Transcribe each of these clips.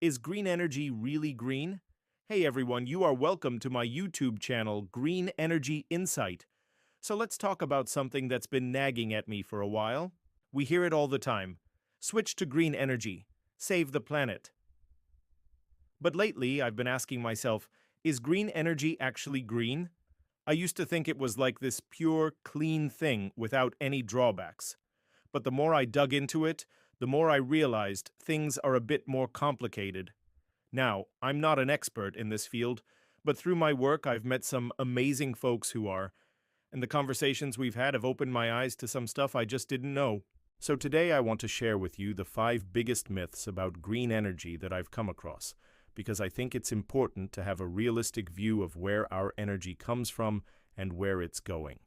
Is green energy really green? Hey everyone, you are welcome to my YouTube channel, Green Energy Insight. So let's talk about something that's been nagging at me for a while. We hear it all the time. Switch to green energy. Save the planet. But lately, I've been asking myself, is green energy actually green? I used to think it was like this pure, clean thing without any drawbacks. But the more I dug into it, the more I realized things are a bit more complicated. Now, I'm not an expert in this field, but through my work I've met some amazing folks who are, and the conversations we've had have opened my eyes to some stuff I just didn't know. So today I want to share with you the 5 biggest myths about green energy that I've come across, because I think it's important to have a realistic view of where our energy comes from and where it's going.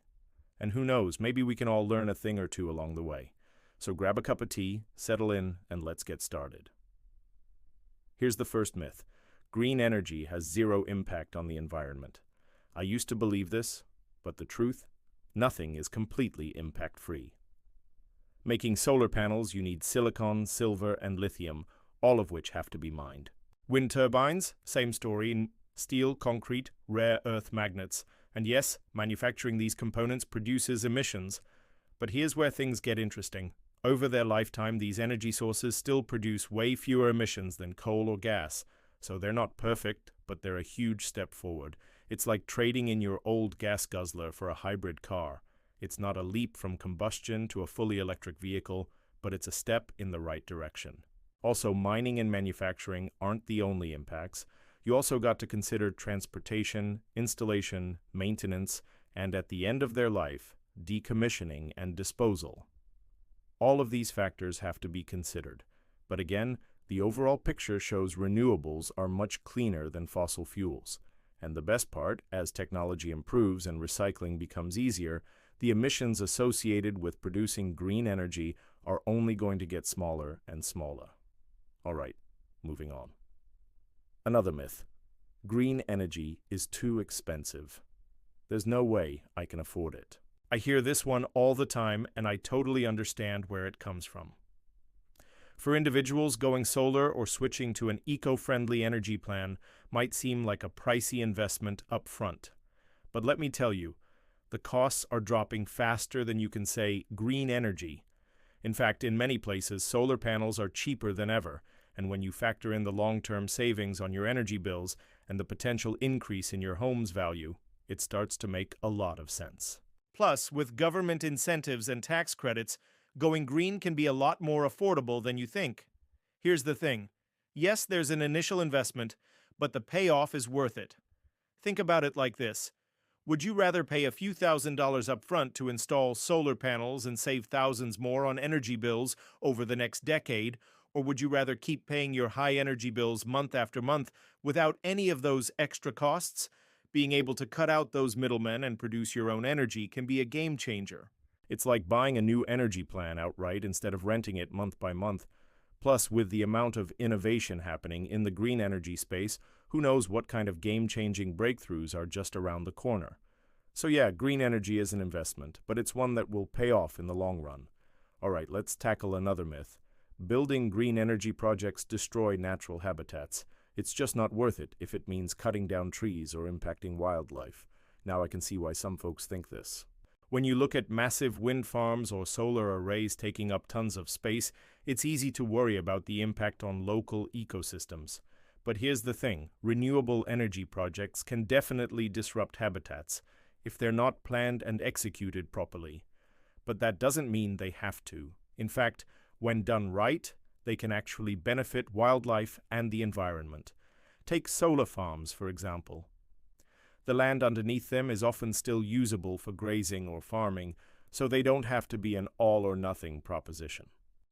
And who knows, maybe we can all learn a thing or two along the way. So grab a cup of tea, settle in, and let's get started. Here's the first myth. Green energy has zero impact on the environment. I used to believe this, but the truth? Nothing is completely impact-free. Making solar panels, you need silicon, silver, and lithium, all of which have to be mined. Wind turbines? Same story in steel, concrete, rare earth magnets. And yes, manufacturing these components produces emissions. But here's where things get interesting. Over their lifetime, these energy sources still produce way fewer emissions than coal or gas. So they're not perfect, but they're a huge step forward. It's like trading in your old gas guzzler for a hybrid car. It's not a leap from combustion to a fully electric vehicle, but it's a step in the right direction. Also, mining and manufacturing aren't the only impacts. You also got to consider transportation, installation, maintenance, and at the end of their life, decommissioning and disposal. All of these factors have to be considered. But again, the overall picture shows renewables are much cleaner than fossil fuels. And the best part, as technology improves and recycling becomes easier, the emissions associated with producing green energy are only going to get smaller and smaller. All right, moving on. Another myth. Green energy is too expensive. There's no way I can afford it. I hear this one all the time, and I totally understand where it comes from. For individuals, going solar or switching to an eco-friendly energy plan might seem like a pricey investment up front. But let me tell you, the costs are dropping faster than you can say green energy. In fact, in many places, solar panels are cheaper than ever, and when you factor in the long-term savings on your energy bills and the potential increase in your home's value, it starts to make a lot of sense. Plus, with government incentives and tax credits, going green can be a lot more affordable than you think. Here's the thing. Yes, there's an initial investment, but the payoff is worth it. Think about it like this. Would you rather pay a few $1,000s up front to install solar panels and save thousands more on energy bills over the next decade, or would you rather keep paying your high energy bills month after month without any of those extra costs? Being able to cut out those middlemen and produce your own energy can be a game changer. It's like buying a new energy plan outright instead of renting it month by month. Plus, with the amount of innovation happening in the green energy space, who knows what kind of game-changing breakthroughs are just around the corner. So yeah, green energy is an investment, but it's one that will pay off in the long run. All right, let's tackle another myth. Building green energy projects destroy natural habitats. It's just not worth it if it means cutting down trees or impacting wildlife. Now I can see why some folks think this. When you look at massive wind farms or solar arrays taking up tons of space, it's easy to worry about the impact on local ecosystems. But here's the thing, renewable energy projects can definitely disrupt habitats if they're not planned and executed properly. But that doesn't mean they have to. In fact, when done right, they can actually benefit wildlife and the environment. Take solar farms, for example. The land underneath them is often still usable for grazing or farming, so they don't have to be an all-or-nothing proposition.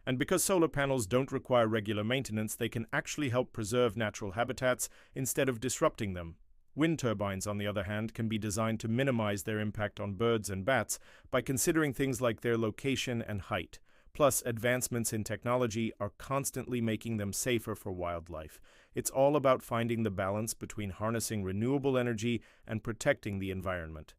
And because solar panels don't require regular maintenance, they can actually help preserve natural habitats instead of disrupting them. Wind turbines, on the other hand, can be designed to minimize their impact on birds and bats by considering things like their location and height. Plus, advancements in technology are constantly making them safer for wildlife. It's all about finding the balance between harnessing renewable energy and protecting the environment.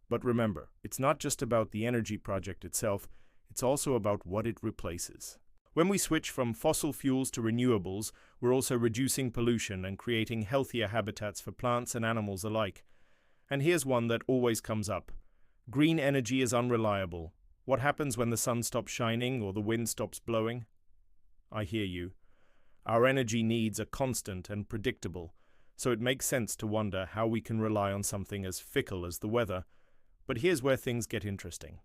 But remember, it's not just about the energy project itself, it's also about what it replaces. When we switch from fossil fuels to renewables, we're also reducing pollution and creating healthier habitats for plants and animals alike. And here's one that always comes up. Green energy is unreliable. What happens when the sun stops shining or the wind stops blowing? I hear you. Our energy needs are constant and predictable, so it makes sense to wonder how we can rely on something as fickle as the weather. But here's where things get interesting.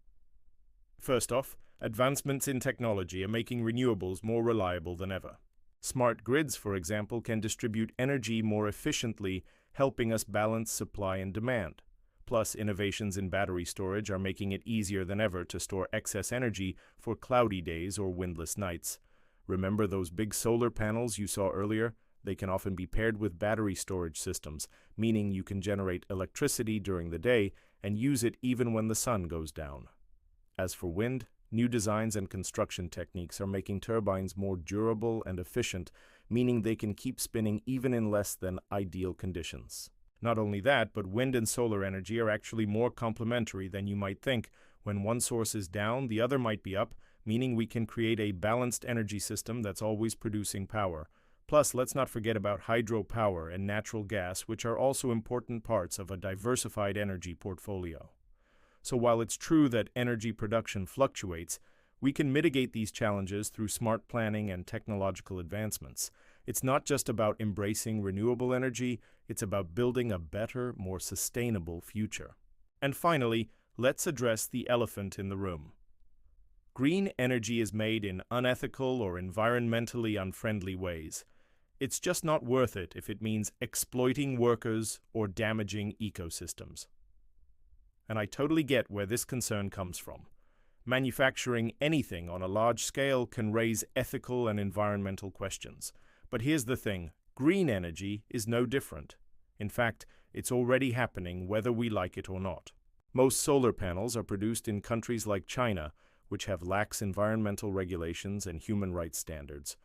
First off, advancements in technology are making renewables more reliable than ever. Smart grids, for example, can distribute energy more efficiently, helping us balance supply and demand. Plus, innovations in battery storage are making it easier than ever to store excess energy for cloudy days or windless nights. Remember those big solar panels you saw earlier? They can often be paired with battery storage systems, meaning you can generate electricity during the day and use it even when the sun goes down. As for wind, new designs and construction techniques are making turbines more durable and efficient, meaning they can keep spinning even in less than ideal conditions. Not only that, but wind and solar energy are actually more complementary than you might think. When one source is down, the other might be up, meaning we can create a balanced energy system that's always producing power. Plus, let's not forget about hydropower and natural gas, which are also important parts of a diversified energy portfolio. So while it's true that energy production fluctuates, we can mitigate these challenges through smart planning and technological advancements. It's not just about embracing renewable energy, it's about building a better, more sustainable future. And finally, let's address the elephant in the room. Green energy is made in unethical or environmentally unfriendly ways. It's just not worth it if it means exploiting workers or damaging ecosystems. And I totally get where this concern comes from. Manufacturing anything on a large scale can raise ethical and environmental questions. But here's the thing, green energy is no different. In fact, it's already happening whether we like it or not. Most solar panels are produced in countries like China, which have lax environmental regulations and human rights standards.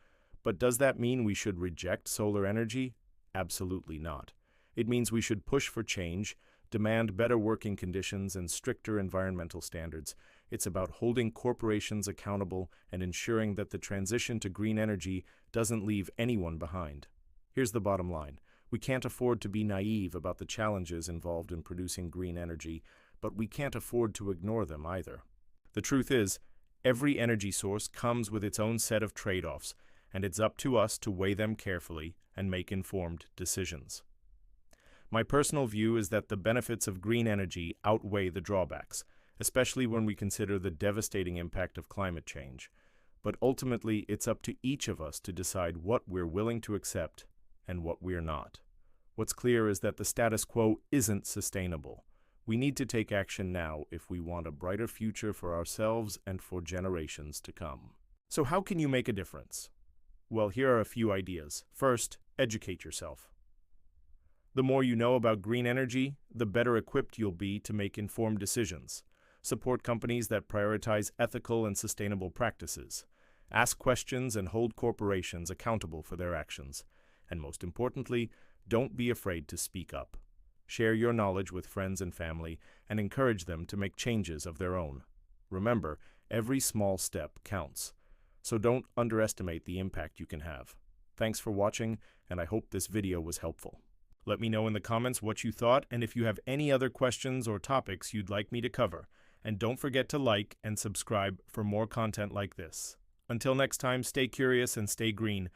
But does that mean we should reject solar energy? Absolutely not. It means we should push for change, demand better working conditions and stricter environmental standards. It's about holding corporations accountable and ensuring that the transition to green energy doesn't leave anyone behind. Here's the bottom line. We can't afford to be naive about the challenges involved in producing green energy, but we can't afford to ignore them either. The truth is, every energy source comes with its own set of trade-offs, and it's up to us to weigh them carefully and make informed decisions. My personal view is that the benefits of green energy outweigh the drawbacks, especially when we consider the devastating impact of climate change. But ultimately, it's up to each of us to decide what we're willing to accept and what we're not. What's clear is that the status quo isn't sustainable. We need to take action now if we want a brighter future for ourselves and for generations to come. So how can you make a difference? Well, here are a few ideas. First, educate yourself. The more you know about green energy, the better equipped you'll be to make informed decisions. Support companies that prioritize ethical and sustainable practices. Ask questions and hold corporations accountable for their actions. And most importantly, don't be afraid to speak up. Share your knowledge with friends and family and encourage them to make changes of their own. Remember, every small step counts. So don't underestimate the impact you can have. Thanks for watching, and I hope this video was helpful. Let me know in the comments what you thought and if you have any other questions or topics you'd like me to cover. And don't forget to like and subscribe for more content like this. Until next time, stay curious and stay green.